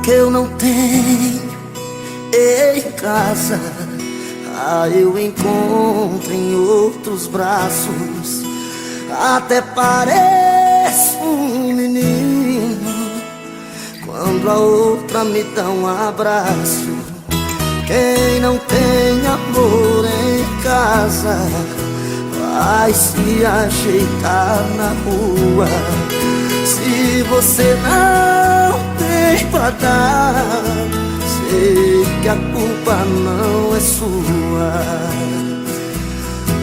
que eu não tenho em casa, eu encontro em outros braços. Até pareço um menino quando a outra me dá um abraço. Quem não tem amor em casa vai se ajeitar na rua. Se você não tem pra dar, sei que a culpa não é sua.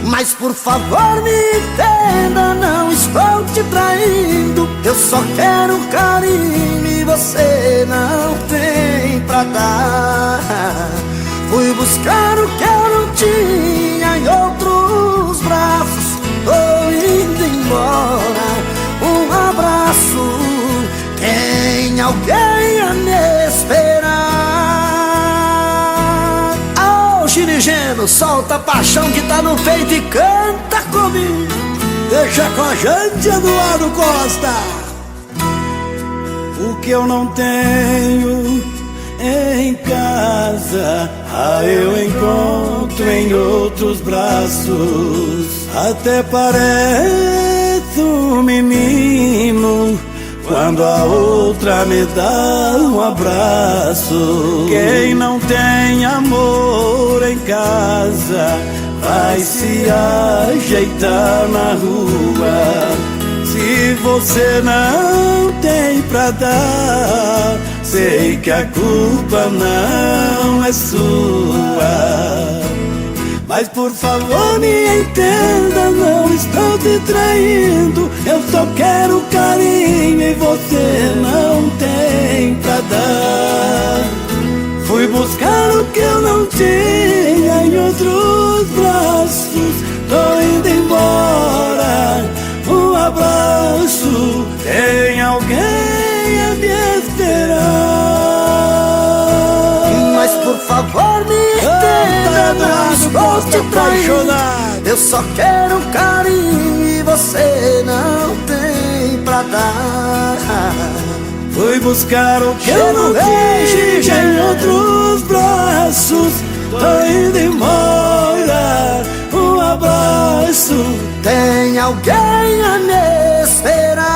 Mas por favor me entenda, não estou te traindo. Eu só quero carinho e você não tem pra dar. Fui buscar o que eu não tinha em outros braços. Tô indo embora, um abraço. Tem alguém a me esperar? Ô Girigeno, solta a paixão que tá no peito e canta comigo. Deixa com a gente, Eduardo Costa. O que eu não tenho em casa, eu encontro em outros braços. Até parece um menino quando a outra me dá um abraço. Quem não tem amor em casa vai se ajeitar na rua. Se você não tem pra dar, sei que a culpa não é sua. Mas por favor me entenda, não estou te traindo. Eu só quero carinho e você não tem pra dar. Fui buscar o que eu não tinha em outros braços. Tô indo embora, um abraço. Tem alguém a me esperar. Mas por favor me entenda, não estou te traindo. Eu só quero carinho e você não tem pra dar. Fui buscar o que eu não tinha em outros braços. Tô indo embora, um abraço. Tem alguém a me esperar?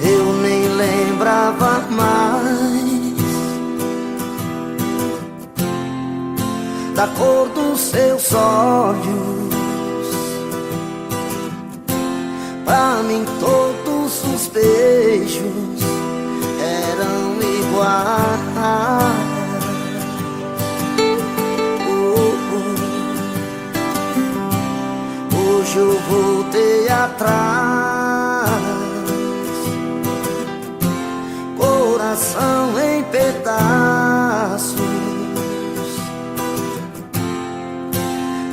Eu nem lembrava mais da cor dos seus olhos. Pra mim todos os beijos eram iguais. Hoje eu voltei atrás, coração em pedaços.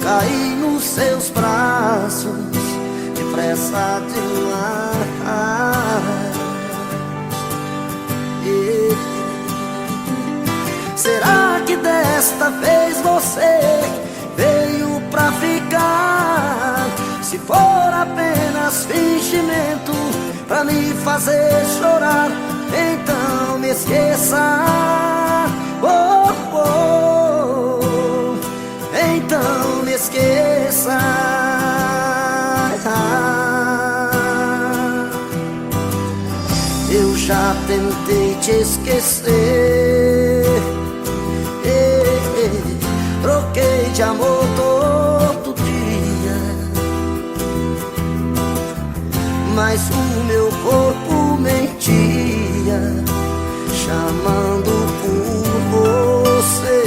Caí nos seus braços, depressa demais. Será que desta vez você veio pra ficar? Se for apenas fingimento pra me fazer chorar, então me esqueça. Oh, oh, então me esqueça. Eu já tentei te esquecer, troquei de amor todo dia, mas o meu corpo mentia, chamando por você.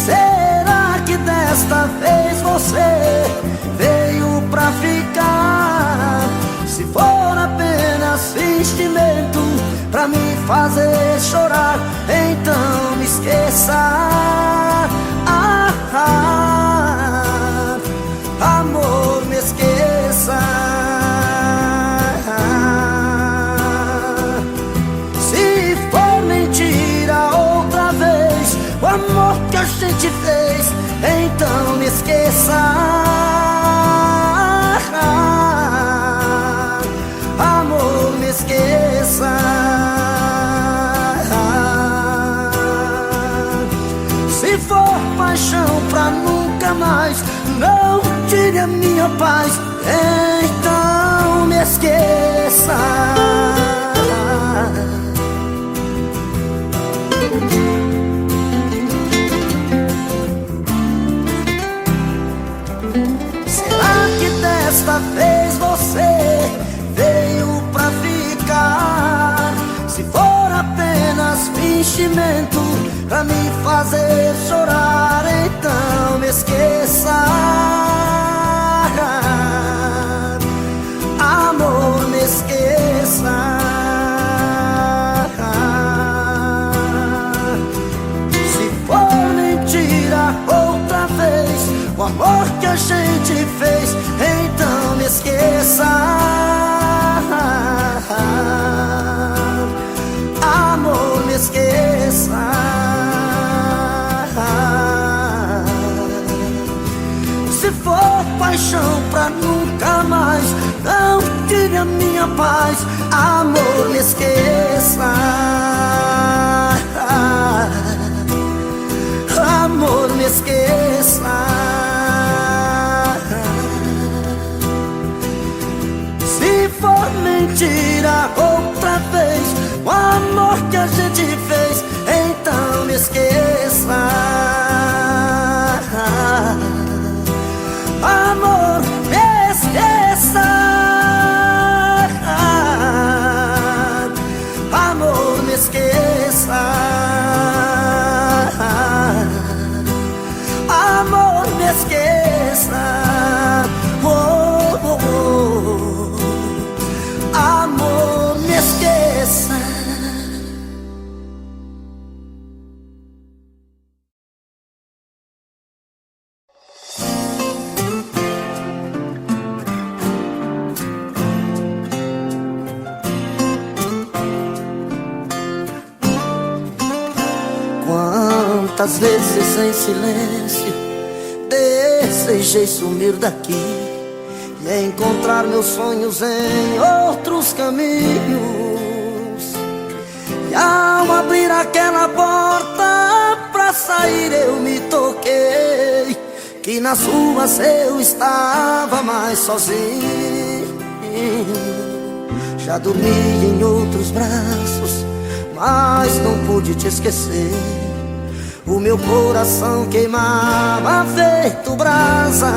Será que desta vez você veio pra ficar? Se for apenas fingimento pra me fazer chorar. Então me esqueça, amor, me esqueça. Se for mentira outra vez o amor que a gente fez, então me esqueça, amor, me esqueça. Se for paixão pra nunca mais, não tire a minha paz, então me esqueça. Será que desta vez você veio pra ficar? Se for apenas fingimento pra me fazer chorar, então me esqueça, amor, me esqueça. Se for mentira outra vez o amor que a gente fez, então me esqueça, amor, me esqueça. Se for paixão pra nunca mais, não tire a minha paz, amor, me esqueça, amor, me esqueça. Se for mentira outra vez o amor que a gente fez, então me esqueça, amor, me esqueça, amor, me esqueça, amor, me esqueça, oh, oh, oh. Amor, me esqueça. Quantas vezes em silêncio desejei sumir daqui e encontrar meus sonhos em outros caminhos. E ao abrir aquela porta pra sair eu me toquei que nas ruas eu estava mais sozinho. Já dormi em outros braços, mas não pude te esquecer. O meu coração queimava feito brasa,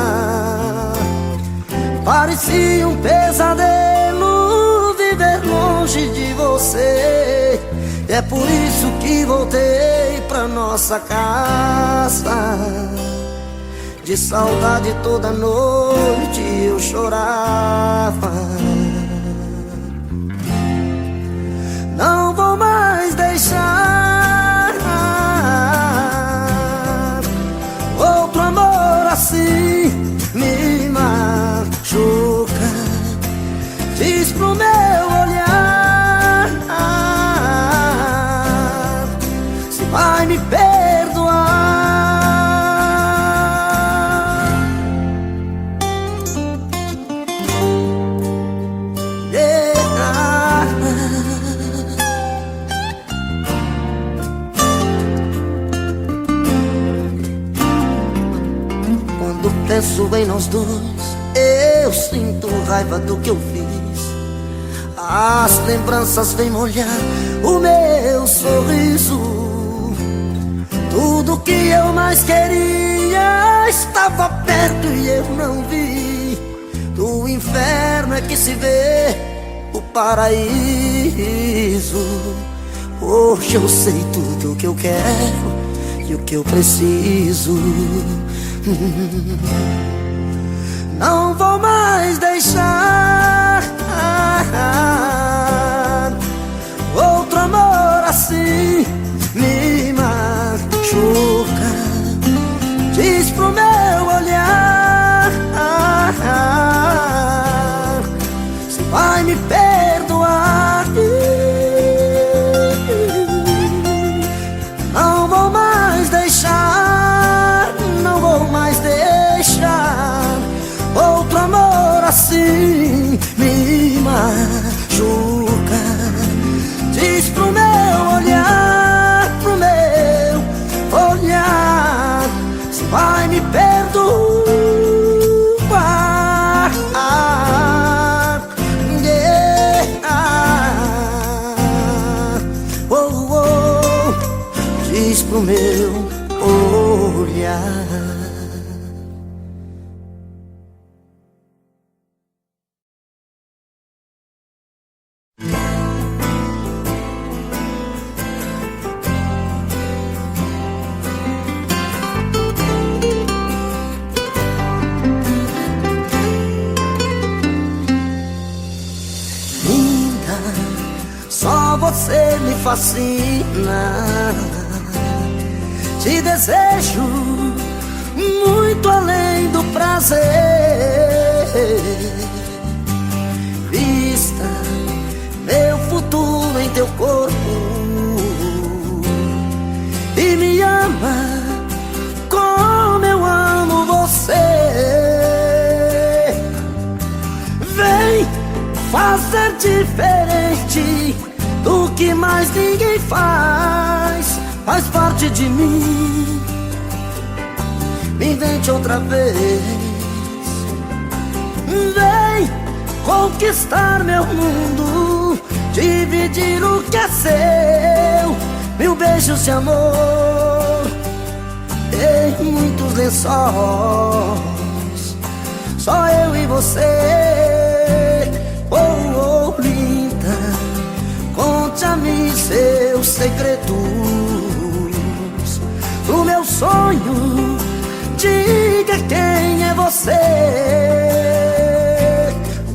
parecia um pesadelo viver longe de você. É por isso que voltei pra nossa casa. De saudade toda noite eu chorava. Não vou mais deixar outro amor assim me machuca. Diz pro meu olhar se vai me perdoar. Yeah. Quando penso em nós dois, eu sinto raiva do que eu fiz. As lembranças vêm molhar o meu sorriso. Tudo que eu mais queria estava perto e eu não vi. Do inferno é que se vê o paraíso. Hoje eu sei tudo o que eu quero e o que eu preciso. Não vou mais deixar outro perdoar. Não vou mais deixar, não vou mais deixar outro amor assim me machuca. Diz pro meu olhar, pro meu olhar, se vai me perdoar. Diz pro meu olhar. Linda, só você me fascina. Te desejo muito além do prazer. Vista meu futuro em teu corpo e me ama como eu amo você. Vem fazer diferente do que mais ninguém faz. Faz parte de mim, me invente outra vez. Vem conquistar meu mundo, dividir o que é seu. Mil beijos de amor em muitos lençóis, só eu e você. Oh, oh, linda, conte a mim seus segredos. O meu sonho, diga quem é você.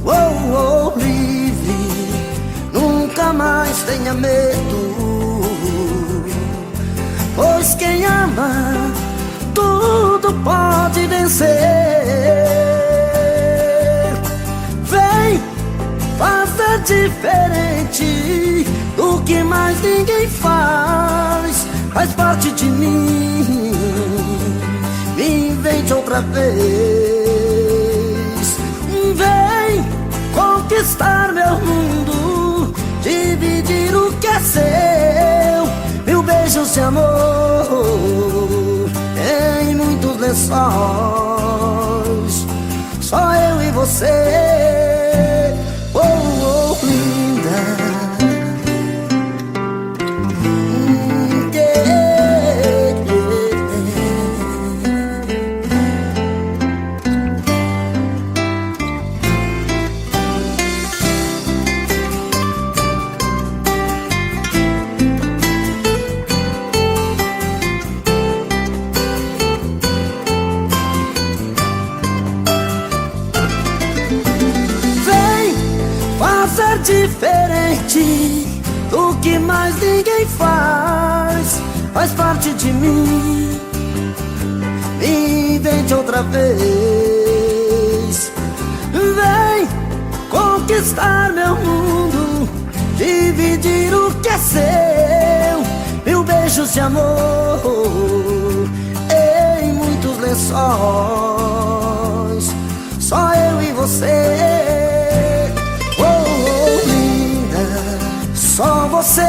Oh, oh, livre, nunca mais tenha medo, pois quem ama tudo pode vencer. Vem fazer diferente do que mais ninguém faz. Faz parte de mim, me invente outra vez. Vem conquistar meu mundo, dividir o que é seu. Mil beijos de amor em muitos lençóis, só eu e você. Oh, oh, linda. Diferente do que mais ninguém faz. Faz parte de mim, me invente outra vez. Vem conquistar meu mundo, dividir o que é seu. Mil beijos de amor em muitos lençóis, só eu e você. Só você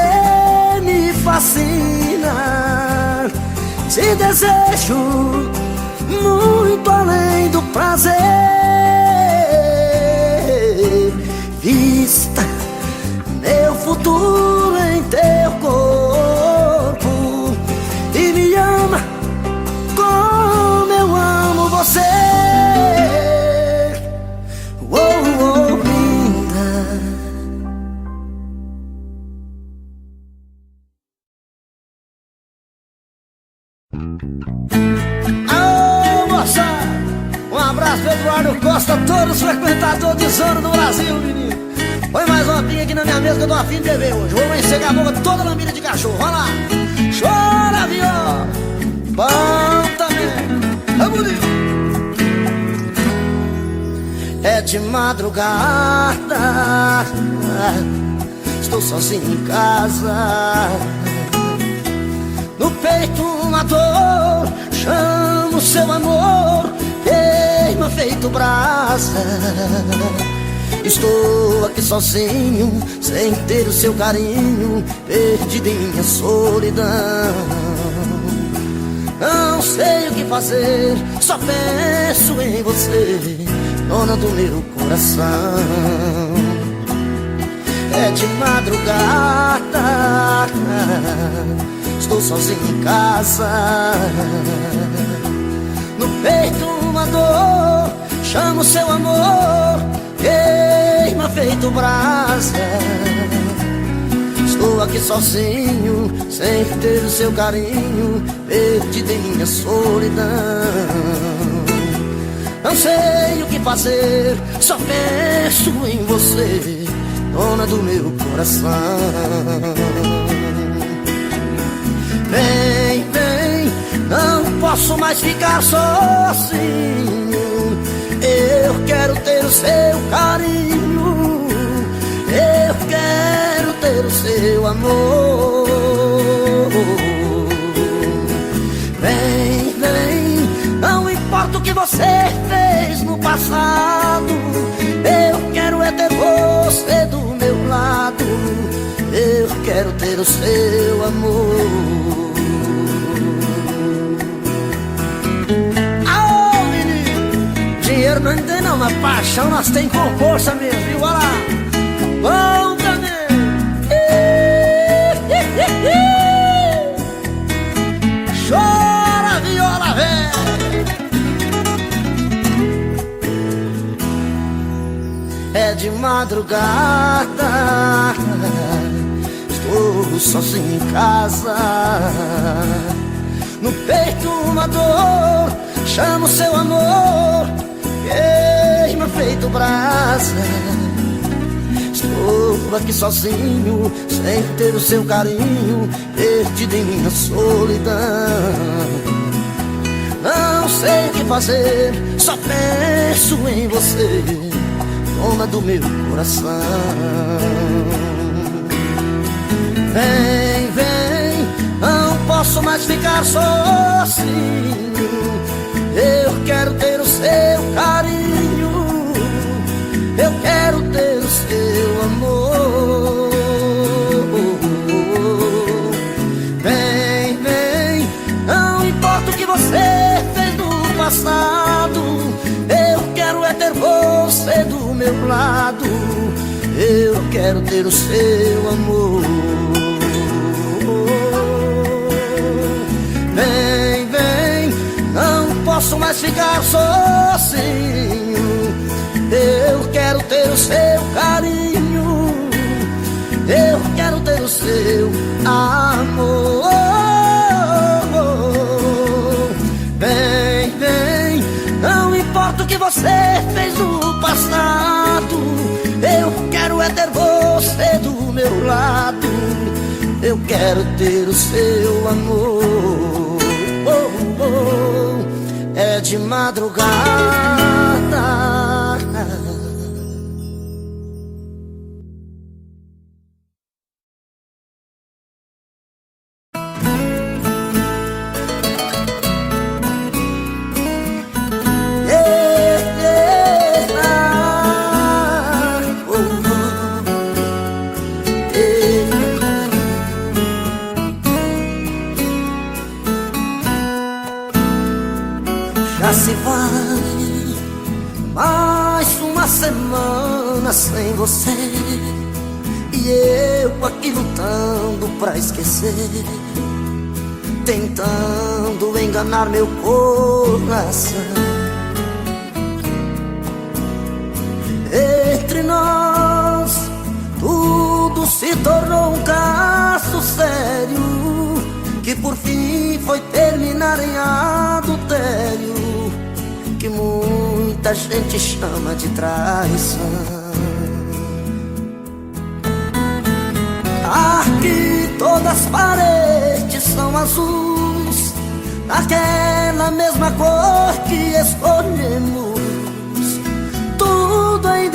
me fascina. Te desejo muito além do prazer. Vista meu futuro em teu corpo e me ama como eu amo você. Oh, oh, linda. Alô, moçada! Um abraço pro Eduardo Costa, todos os frequentadores de zona do Brasil, menino. Põe mais uma pinga aqui na minha mesa que eu tô afim de beber hoje. Vou encegar a boca toda lambida de cachorro. Vai lá! Chora, viola! Bom também! Vamos, É de madrugada, estou sozinho em casa. No peito uma dor, chamo seu amor, queima feito brasa. Estou aqui sozinho, sem ter o seu carinho, perdido em minha solidão. Não sei o que fazer, só penso em você, dona do meu coração. É de madrugada, estou sozinho em casa. No peito uma dor, chamo seu amor, queima feito brasa. Estou aqui sozinho, sem ter o seu carinho, perdido em minha solidão. Não sei o que fazer, só penso em você, dona do meu coração. Vem, vem, não posso mais ficar sozinho. Eu quero ter o seu carinho, eu quero ter o seu amor. Vem, vem, não importa o que você fez no passado, eu quero é ter você do meu lado, eu quero ter o seu amor. Aô, menino, dinheiro não tem não, mas paixão nós tem com força mesmo, viu? Olha lá, bom também. Chora, viola, velho. É de madrugada, estou sozinho em casa. No peito uma dor, chamo seu amor, queima feito brasa. Estou aqui sozinho, sem ter o seu carinho, perdido em minha solidão. Não sei o que fazer, só penso em você, dona do meu coração. Vem, vem, não posso mais ficar sozinho. Eu quero ter o seu carinho, eu quero ter o seu amor. Vem, vem, não importa o que você fez no passado, eu quero é ter você do meu lado, eu quero ter o seu amor. Vem, vem, não posso mais ficar sozinho. Eu quero ter o seu carinho, eu quero ter o seu amor. Vem, vem, não importa o que você fez no passado, eu quero é ter você do meu lado, eu quero ter o seu amor. É de madrugada. Já se vai mais uma semana sem você, e eu aqui lutando pra esquecer, tentando enganar meu coração. Entre nós tudo se tornou um caso sério, que por fim foi terminar em adultério, que muita gente chama de traição. Aqui todas as paredes são azuis, daquela mesma cor que escolhemos. Tudo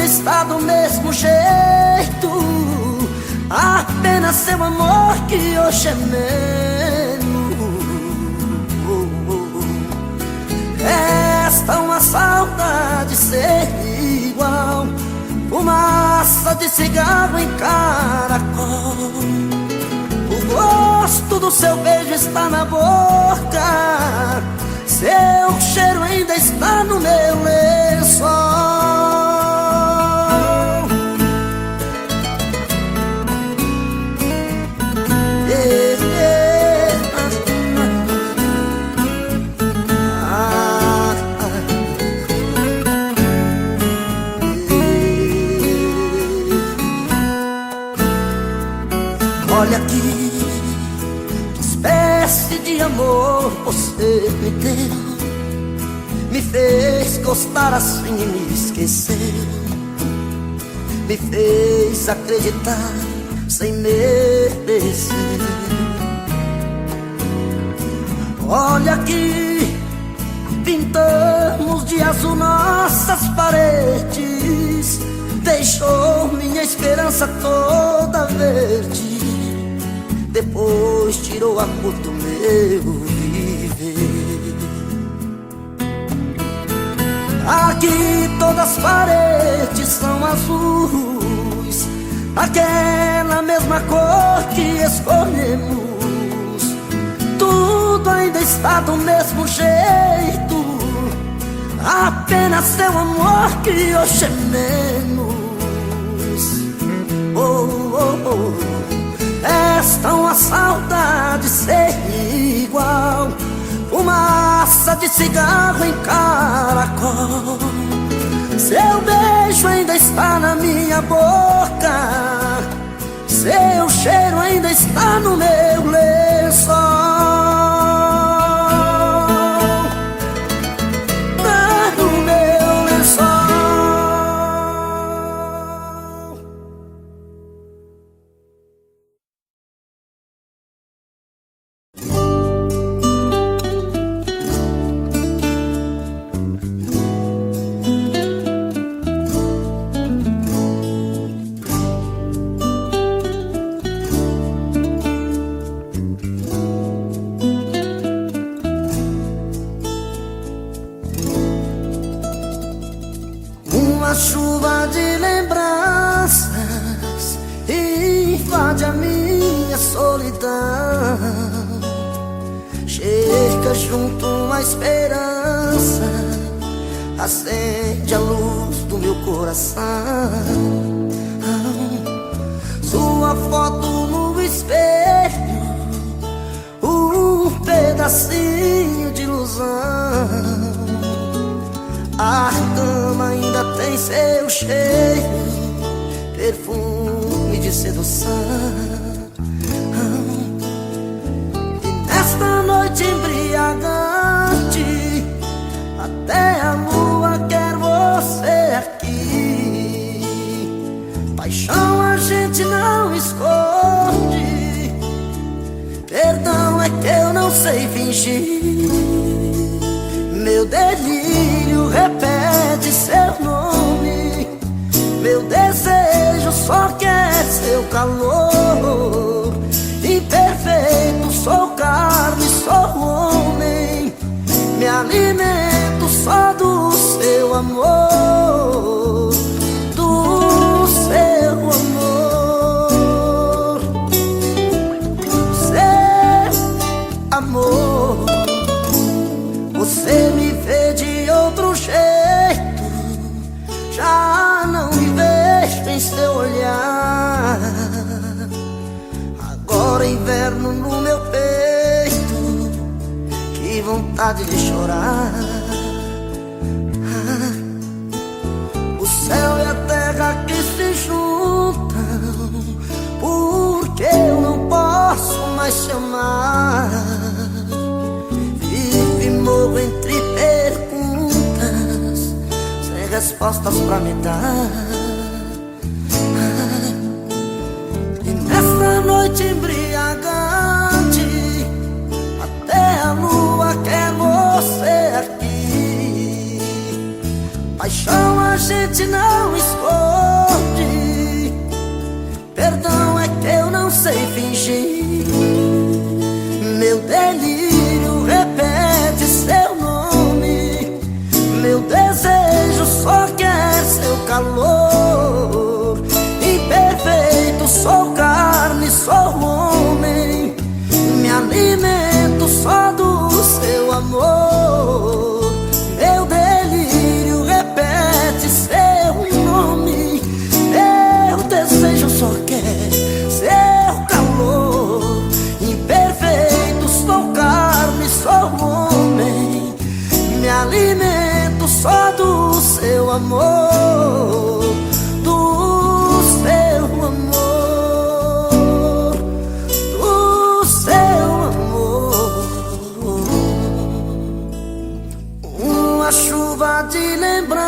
ainda está do mesmo jeito. Apenas seu amor que hoje é menos. Resta uma saudade ser igual, fumaça de cigarro em caracol. O gosto do seu beijo está na boca, seu cheiro ainda está no meu lençol. Olha aqui, que espécie de amor você me deu. Me fez gostar assim e me esqueceu. Me fez acreditar sem merecer. Olha aqui, pintamos de azul nossas paredes. Deixou minha esperança toda verde. Depois tirou a cor do meu viver. Aqui todas as paredes são azuis, aquela mesma cor que escolhemos. Tudo ainda está do mesmo jeito, apenas seu amor que hoje é menos. Oh, oh, oh. Resta uma saudade ser igual, fumaça de cigarro em caracol. Seu beijo ainda está na minha boca, seu cheiro ainda está no meu lençol. Uma chuva de lembranças invade a minha solidão. Chega junto uma esperança, acende a luz do meu coração. Sua foto no espelho, um pedacinho de ilusão. A cama ainda tem seu cheiro, perfume de sedução. E nesta noite embriagante, até a lua quer você aqui. Paixão a gente não esconde, perdão é que eu não sei fingir. Meu delírio repete seu nome, meu desejo só quer seu calor. Imperfeito, sou carne, sou homem, me alimento só do seu amor, do seu amor, seu amor. Você me vê de outro jeito, já não me vejo em seu olhar. Agora inverno no meu peito, que vontade de chorar. O céu e a terra que se juntam, porque eu não posso mais te amar. Vivo e morro entre perguntas, sem respostas pra me dar. E nessa noite embriagante, até a lua quer você aqui. Paixão a gente mente não esconde. Perdão é que eu não sei fingir. Meu delírio repete seu nome. Meu desejo só quer seu calor. Imperfeito, sou carne, sou homem. Me alimento só do seu amor. Meu delírio repete seu nome. Meu desejo só quer seu calor. Imperfeito, sou carne, sou homem. Me alimento só do seu amor. Do seu amor. Do seu amor. Uma chuva de lembranças.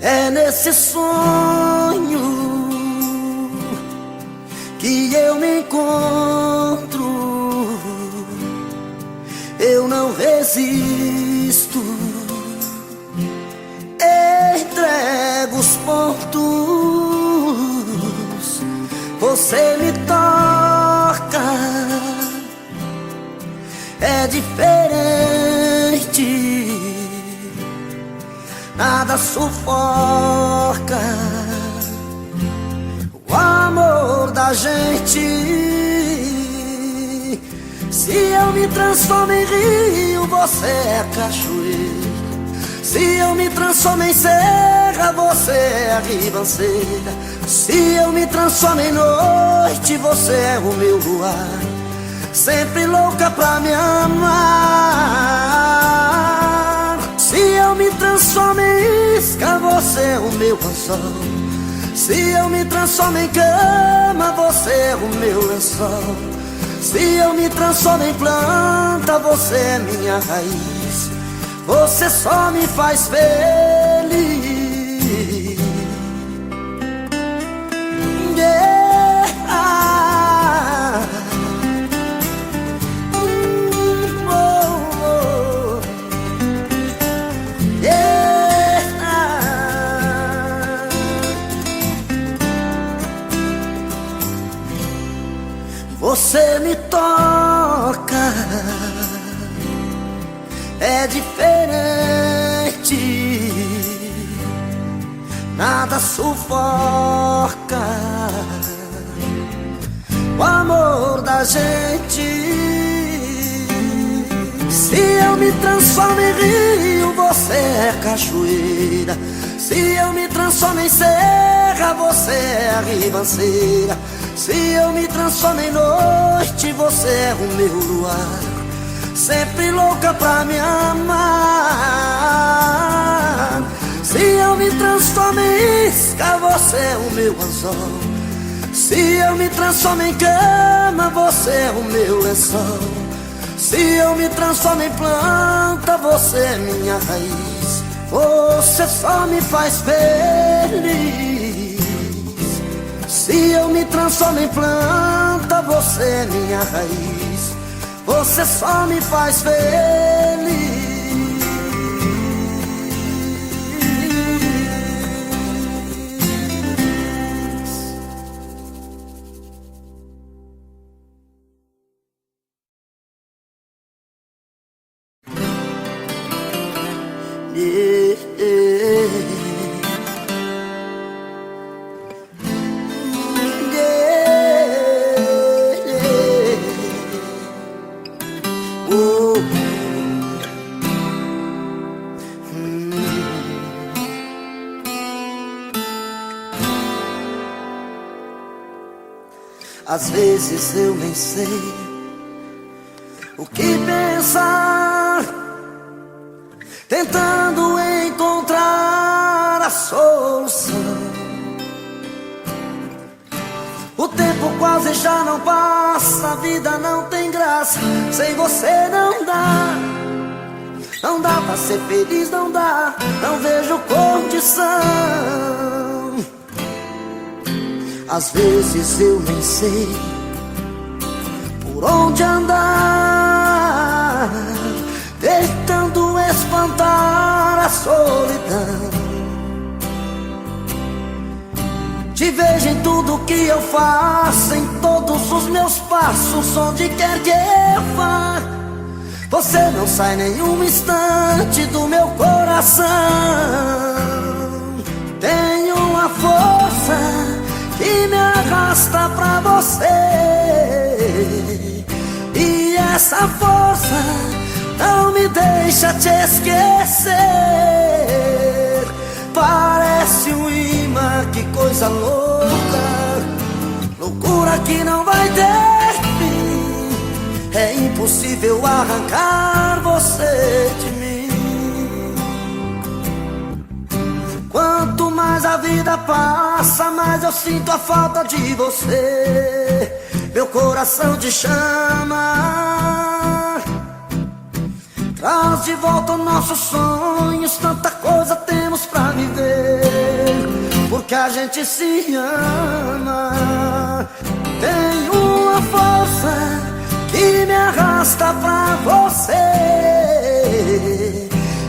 É nesse sonho que eu me encontro. Eu não resisto, entrego os pontos. Você me toca, é diferente. Nada sufoca o amor da gente. Se eu me transformo em rio, você é cachoeira. Se eu me transformo em serra, você é a ribanceira. Se eu me transformo em noite, você é o meu luar. Sempre louca pra me amar. Se eu me transformo em isca, você é o meu anzol. Se eu me transformo em cama, você é o meu lençol. Se eu me transformo em planta, você é minha raiz. Você só me faz feliz. Você me toca, é diferente. Nada sufoca o amor da gente. Se eu me transformo em rio, você é cachoeira. Se eu me transformo em serra, você é a ribanceira. Se eu me transformo em noite, você é o meu luar. Sempre louca pra me amar. Se eu me transformo em isca, você é o meu anzol. Se eu me transformo em cama, você é o meu lençol. Se eu me transformo em planta, você é minha raiz. Você só me faz feliz. Se eu me transformo em planta, você é minha raiz. Você só me faz feliz. Às vezes eu nem sei o que pensar, tentando encontrar solução. O tempo quase já não passa, a vida não tem graça, sem você não dá. Não dá pra ser feliz, não dá, não vejo condição. Às vezes eu nem sei por onde andar, tentando espantar a solidão. Te vejo em tudo que eu faço, em todos os meus passos, onde quer que eu vá. Você não sai nenhum instante do meu coração. Tenho uma força que me arrasta pra você, e essa força não me deixa te esquecer. Parece um imã, que coisa louca, loucura que não vai ter fim. É impossível arrancar você de mim. Quanto mais a vida passa, mais eu sinto a falta de você. Meu coração te chama, traz de volta nossos sonhos. Tanta coisa temos pra viver, porque a gente se ama. Tem uma força que me arrasta pra você,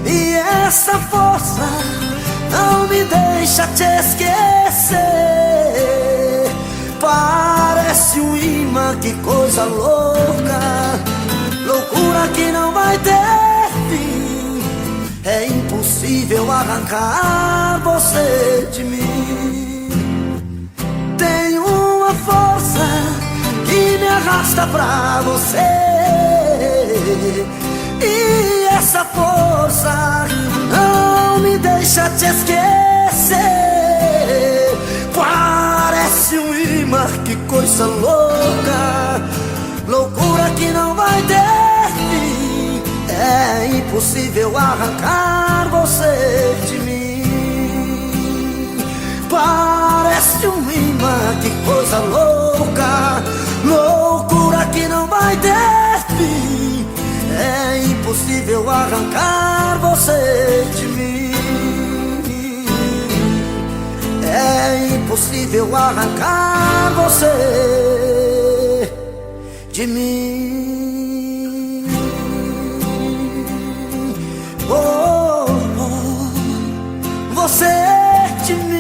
e essa força não me deixa te esquecer. Parece um imã, que coisa louca, loucura que não vai ter fim. É impossível arrancar você de mim. Tem uma força que me arrasta pra você, e essa força não me deixa te esquecer. Parece um imã, que coisa louca, loucura que não vai ter fim. É impossível arrancar você de mim. Parece um imã, que coisa louca, loucura que não vai ter fim. É impossível arrancar você de mim. É impossível arrancar você de mim. Oh, oh, você de mim.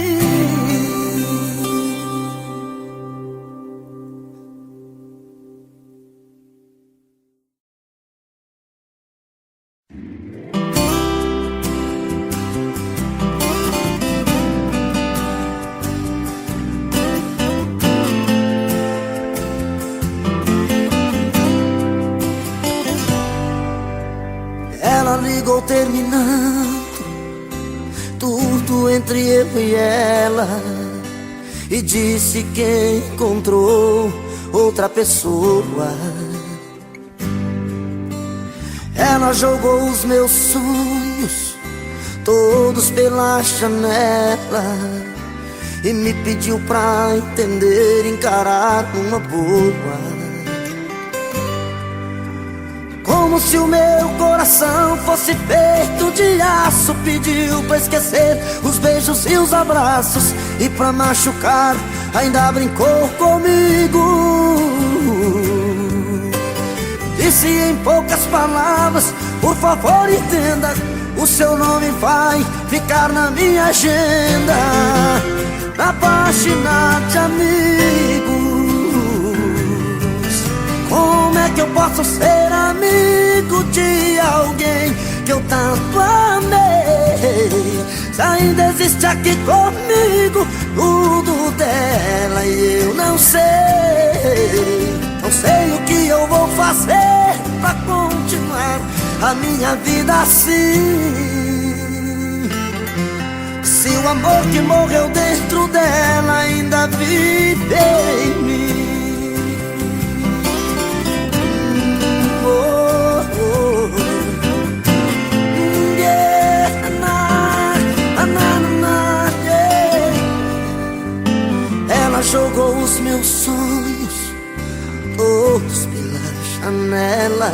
Ela ligou terminando tudo entre eu e ela, e disse que encontrou outra pessoa. Ela jogou os meus sonhos todos pela janela e me pediu pra entender, encarar numa boa. Como se o meu coração fosse feito de aço, pediu pra esquecer os beijos e os abraços, e pra machucar ainda brincou comigo. Disse em poucas palavras: por favor entenda, o seu nome vai ficar na minha agenda, na página de amigos. Como é que eu posso ser amigo de alguém que eu tanto amei, se ainda existe aqui comigo tudo dela e eu não sei? Não sei o que eu vou fazer pra continuar a minha vida assim, se o amor que morreu dentro dela ainda vive em mim. jogou os meus sonhos todos pela janela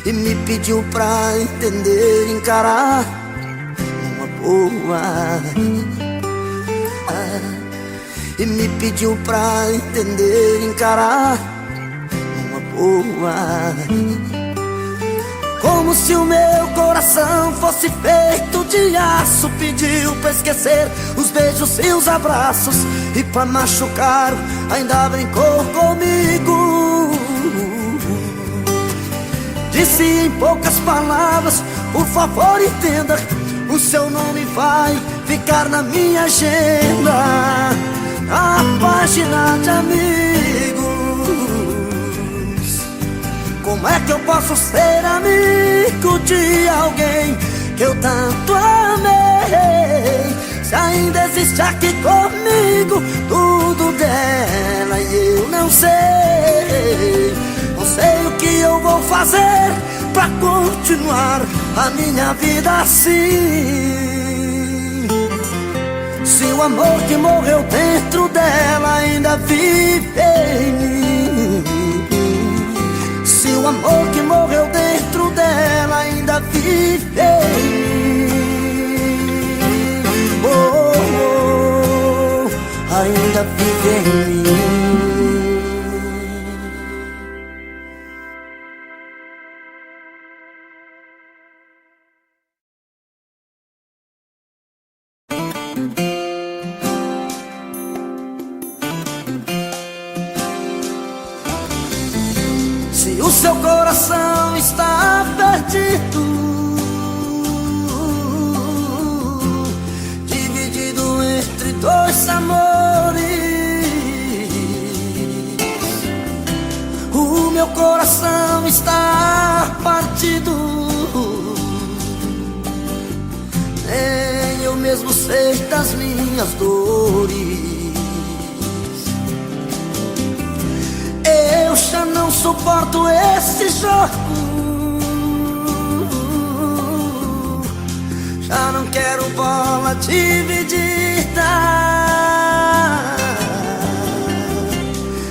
e me pediu pra entender, encarar uma boa. E me pediu pra entender, encarar uma boa. Como se o meu coração fosse feito de aço, pediu pra esquecer os beijos e os abraços, e pra machucar ainda brincou comigo. Disse em poucas palavras: por favor entenda, o seu nome vai ficar na minha agenda, na página de amigos. Como é que eu posso ser amigo de alguém que eu tanto amei, se ainda existe aqui comigo tudo dela e eu não sei? Não sei o que eu vou fazer pra continuar a minha vida assim. Se o amor que morreu dentro dela ainda vive em mim, se o amor que morreu dentro dela ainda vive em mim, oh, oh, ainda vive em mim. Se o seu coração está perdido, dividido entre dois amores, o meu coração está partido, nem eu mesmo sei das minhas dores. Eu já não suporto esse jogo, já não quero bola dividida.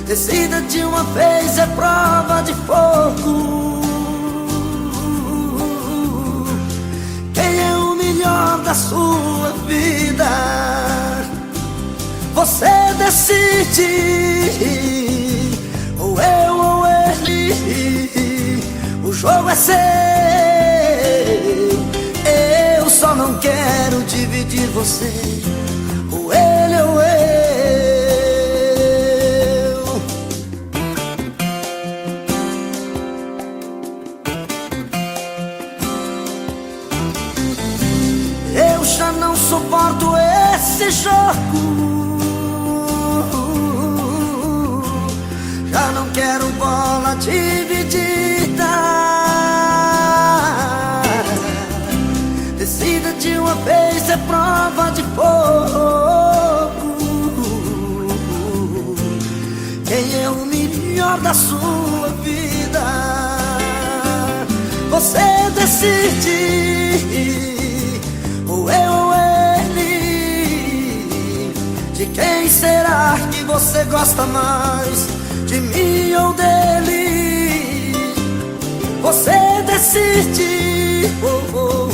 Decida de uma vez, é prova de fogo. Quem é o melhor da sua vida? Você decide. Ou eu ou ele, o jogo é seu. Eu só não quero dividir você, ou ele ou eu já não suporto esse jogo, já não quero bola dividida. Decida de uma vez, é prova de fogo. Quem é o melhor da sua vida? Você decide, ou eu ou ele. De quem será que você gosta mais? De mim ou dele? Você decide, oh, oh,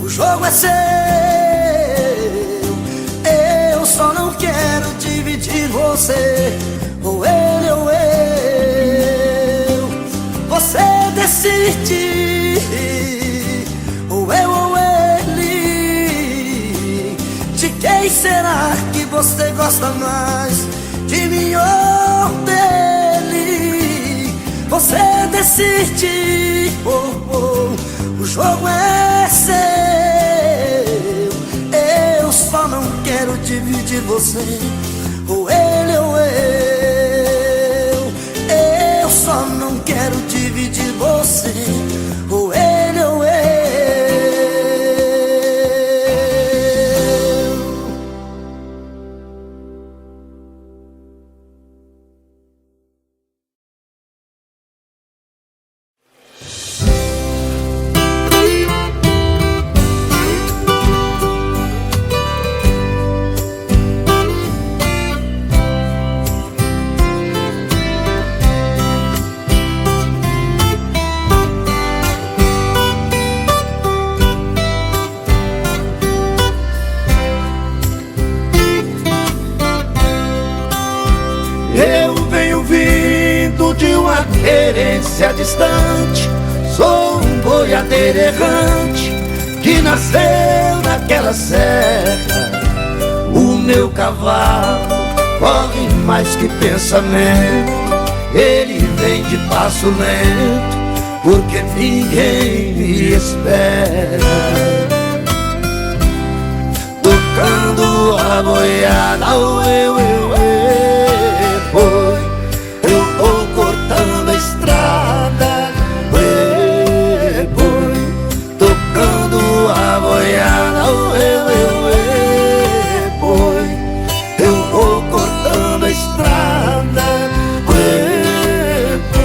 o jogo é seu. Eu só não quero dividir você, ou ele ou eu. Você decide, ou eu ou ele. De quem será que você gosta mais? De mim ou dele? Você decide, oh, oh, o jogo é seu. Eu só não quero dividir você, ou ele ou eu. Eu só não quero dividir você, ou ele ou eu. filho de uma querência distante, sou um boiadeiro errante que nasceu naquela serra. O meu cavalo corre mais que pensamento, ele vem de passo lento, porque ninguém me espera. Tocando a boiada, uê, uê, uê, boi, eu vou cortando a estrada, uê, boi, tocando a boiada, uê, uê, uê, boi, eu vou cortando a estrada, uê, boi.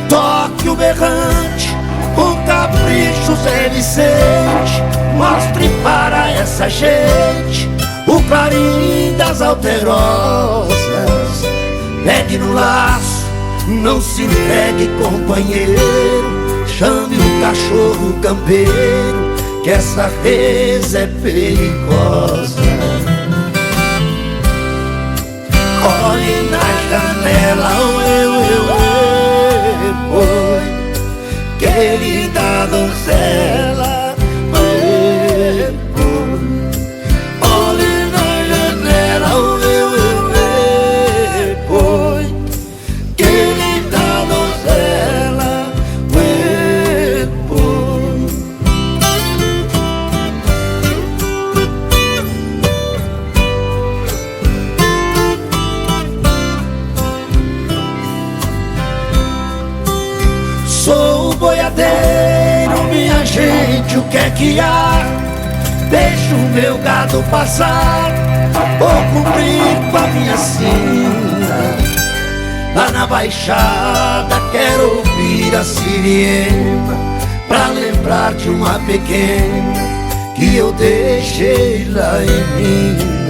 Toque o berrante, o capricho Zé Vicente, mostre para essa gente o clarim das alterosas. Pegue no laço, não se entregue, companheiro, chame o cachorro campeiro, que essa vez é perigosa. Olhe na janela, uê, uê, uê, boi, querida donzela, uê, boi. Olhe na janela, uê, uê, uê, boi, querida donzela, uê, boi. Sou boiadeiro, minha gente, o que é que há? Deixa o meu gado passar, vou cumprir com a minha sina. Lá na baixada quero ouvir a sirena, pra lembrar de uma pequena que eu deixei lá em Minas.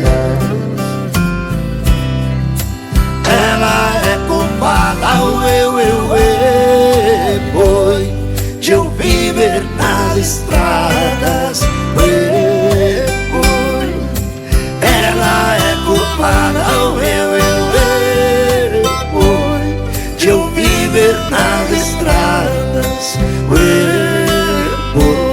Ela é culpada, uê, uê, uê, boi, de eu viver nas estradas, uê, boi. Ela é culpada, uê, uê, uê, boi, de eu viver nas estradas, uê, boi.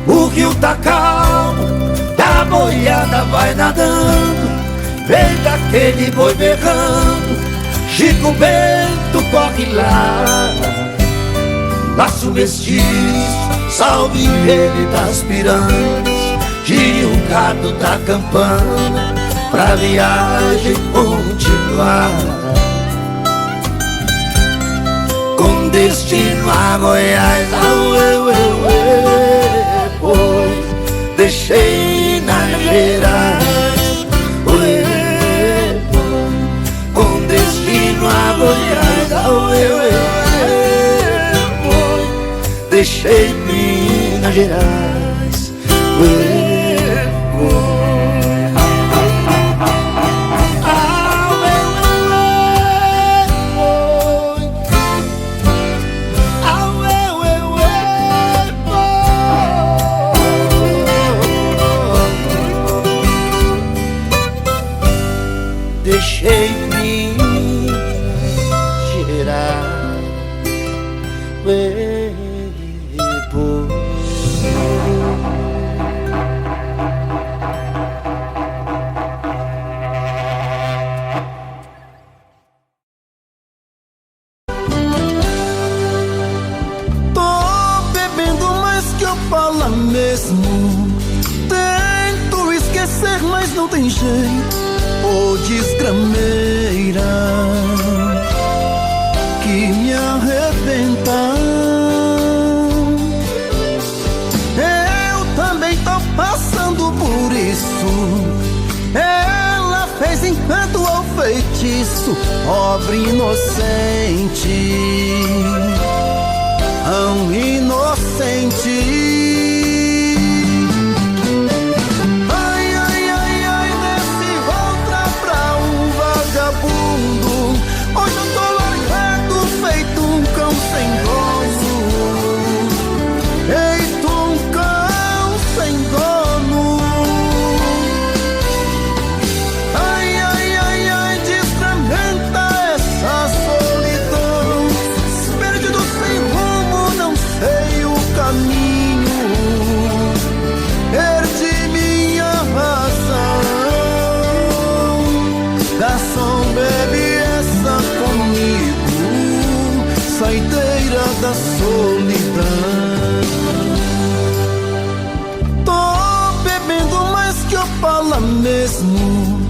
O rio tá calmo, a boiada vai nadando, vem aquele boi berrando, Chico Bento corre lá. Laço mestiço, salve ele das piranhas, tire o gado da campana, pra viagem continuar. Com destino a Goiás, uê, uê, uê, boi, deixei Minas Gerais, uê, boi, com destino a Goiás, uê, uê, uê, boi, deixei Minas Gerais, uê, boi. Deixei Minas Gerais, uê, boi. Tô bebendo mais que eu falo mesmo, tento esquecer, mas não tem jeito. Ô desgrameira que me arrebenta, eu também tô passando por isso. Ela fez encanto ou feitiço, pobre inocente, tão inocente. Ai, ai, ai, ai, nesse outra pra um vagabundo. Hoje eu tô largado, feito um cão sem dono. Feito um cão sem dono. Ai, ai, ai, ai, desfragmenta essa solidão. Perdido sem rumo, não sei o caminho. Perdi minha razão. Garçom, bebe essa comigo, saideira da solidão. Tô bebendo mais que Opala mesmo.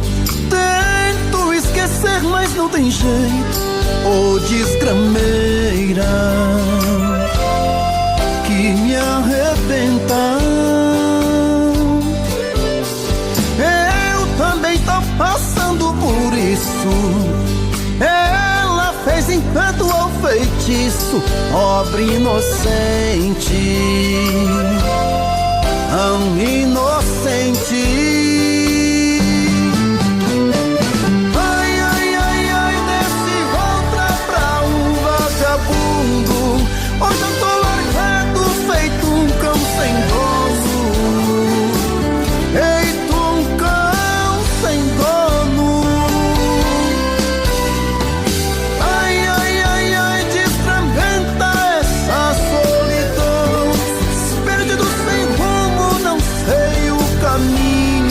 Tento esquecer, mas não tem jeito. Ô desgrameira que me arrebenta. Eu também tô passando por isso. Ela fez encanto ou feitiço, pobre inocente, tão inocente. Ai, ai, ai, ai, desse outra pra um vagabundo. Hoje eu tô largado, feito um cão sem dono. Feito um cão sem dono. Ai, ai, ai, ai, desfragmenta essa solidão. Perdido sem rumo, não sei o caminho.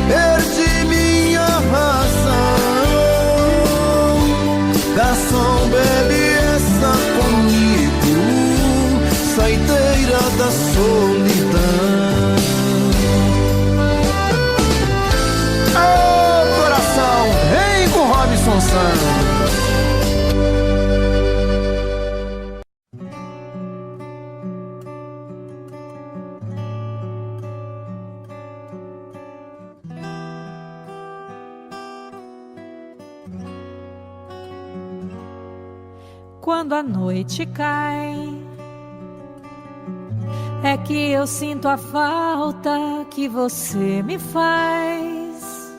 Perdi minha razão. Garçom, bebe essa comigo, saideira da solidão. Ô coração, vem com Robson Santos. Quando a noite cai, é que eu sinto a falta que você me faz.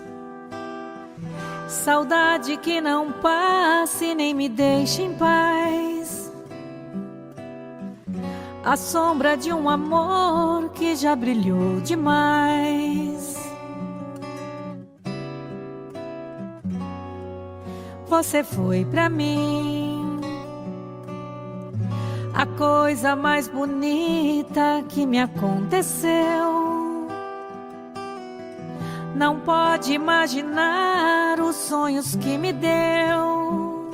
Saudade que não passe nem me deixe em paz. A sombra de um amor que já brilhou demais. Você foi pra mim a coisa mais bonita que me aconteceu. Não pode imaginar os sonhos que me deu.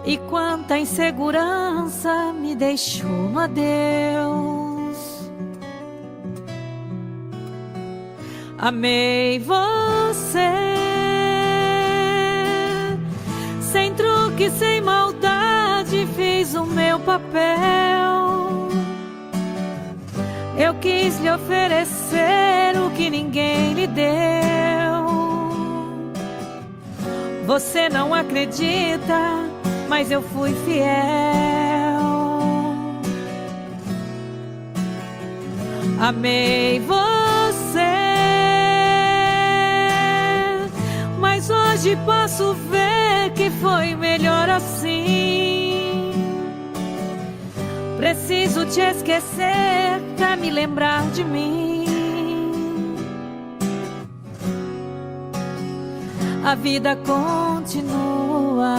E quanta insegurança me deixou no adeus. Amei você, sem truque, sem maldade, fiz o meu papel. Eu quis lhe oferecer o que ninguém lhe deu. Você não acredita, mas eu fui fiel. Amei você, mas hoje posso ver que foi melhor assim. Preciso te esquecer pra me lembrar de mim. A vida continua.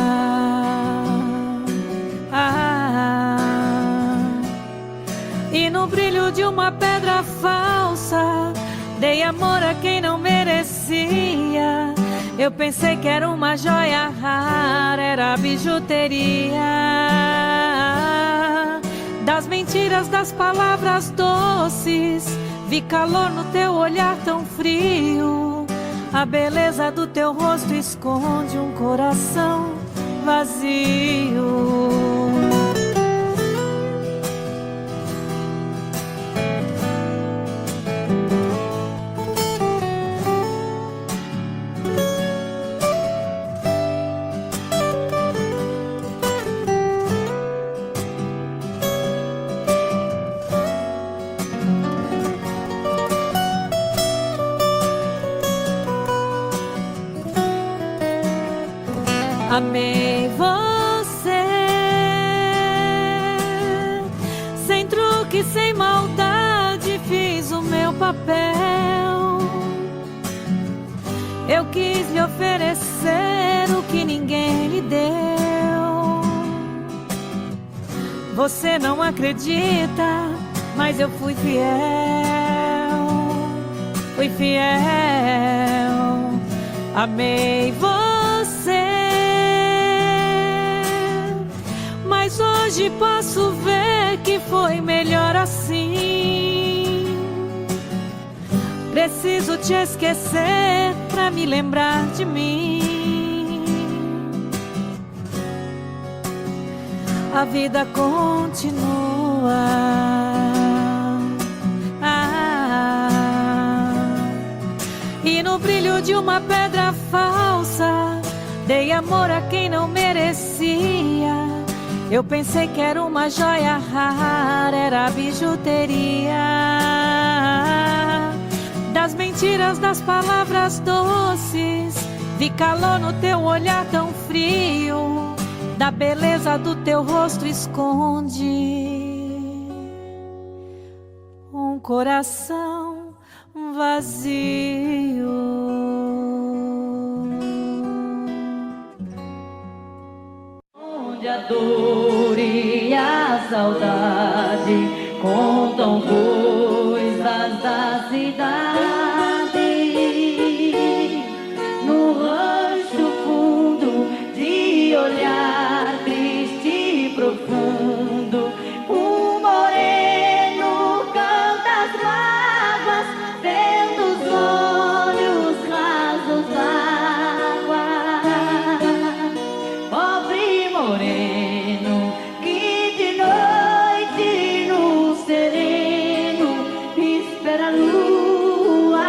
E no brilho de uma pedra falsa, dei amor a quem não merecia. Eu pensei que era uma joia rara, era bijuteria. Das mentiras, das palavras doces, vi calor no teu olhar tão frio. A beleza do teu rosto esconde um coração vazio. Amei você, sem truque, sem maldade, fiz o meu papel. Eu quis lhe oferecer o que ninguém lhe deu. Você não acredita, mas eu fui fiel. Fui fiel. Amei você, mas hoje posso ver que foi melhor assim. Preciso te esquecer pra me lembrar de mim. A vida continua. E no brilho de uma pedra falsa, dei amor a quem não merecia. Eu pensei que era uma joia rara, era bijuteria. Das mentiras, das palavras doces, vi calor no teu olhar tão frio. Da beleza do teu rosto esconde um coração vazio. Onde a dor e a saudade contam coisas da cidade, no rancho fundo de olhar triste e profundo, um moreno canta as mágoas, vendo os olhos rasos d'água. Pobre moreno que de noite no sereno espera a lua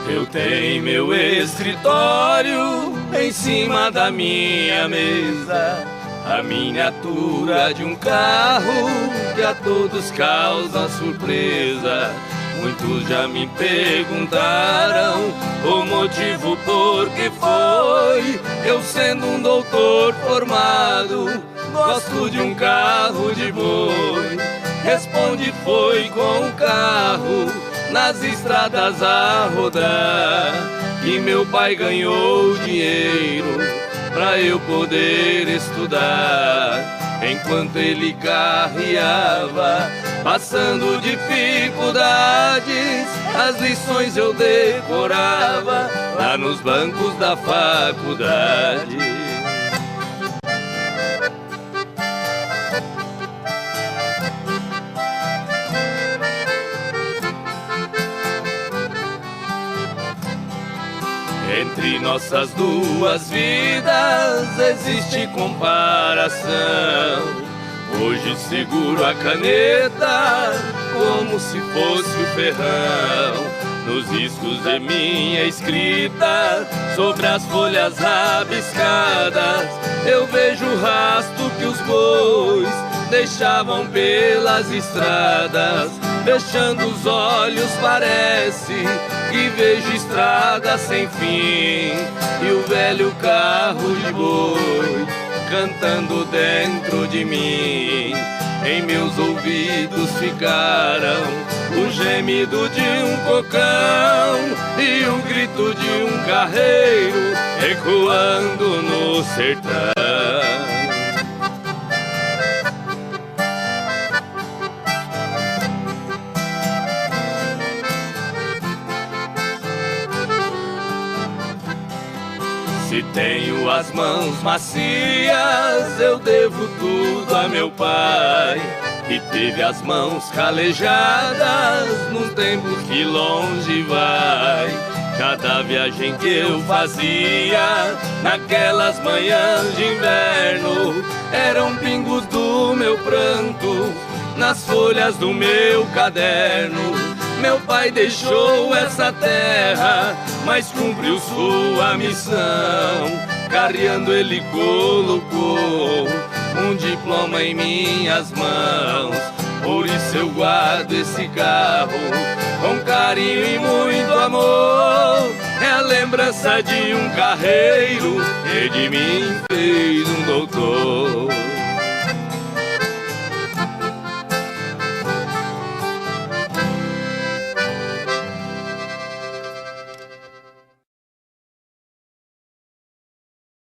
Eu tenho meu escritório em cima da minha mesa, a miniatura de um carro que a todos causa surpresa. Muitos já me perguntaram o motivo por que foi. Eu sendo um doutor formado, gosto de um carro de boi. Responde, foi com o carro nas estradas a rodar que meu pai ganhou dinheiro pra eu poder estudar. Enquanto ele carreava, passando dificuldades, as lições eu decorava lá nos bancos da faculdade. Entre nossas duas vidas existe comparação. Hoje seguro a caneta como se fosse o ferrão. Nos riscos de minha escrita, sobre as folhas rabiscadas, eu vejo o rastro que os bois deixavam pelas estradas. Fechando os olhos parece que vejo estrada sem fim, e o velho carro de boi cantando dentro de mim. Em meus ouvidos ficaram o gemido de um cocão e o grito de um carreiro ecoando no sertão. Se tenho as mãos macias, eu devo tudo a meu pai, que teve as mãos calejadas num tempo que longe vai. Cada viagem que eu fazia naquelas manhãs de inverno eram pingos do meu pranto nas folhas do meu caderno. Meu pai deixou essa terra, mas cumpriu sua missão. Carreando ele colocou um diploma em minhas mãos. Por isso eu guardo esse carro com carinho e muito amor. É a lembrança de um carreiro que de mim fez um doutor.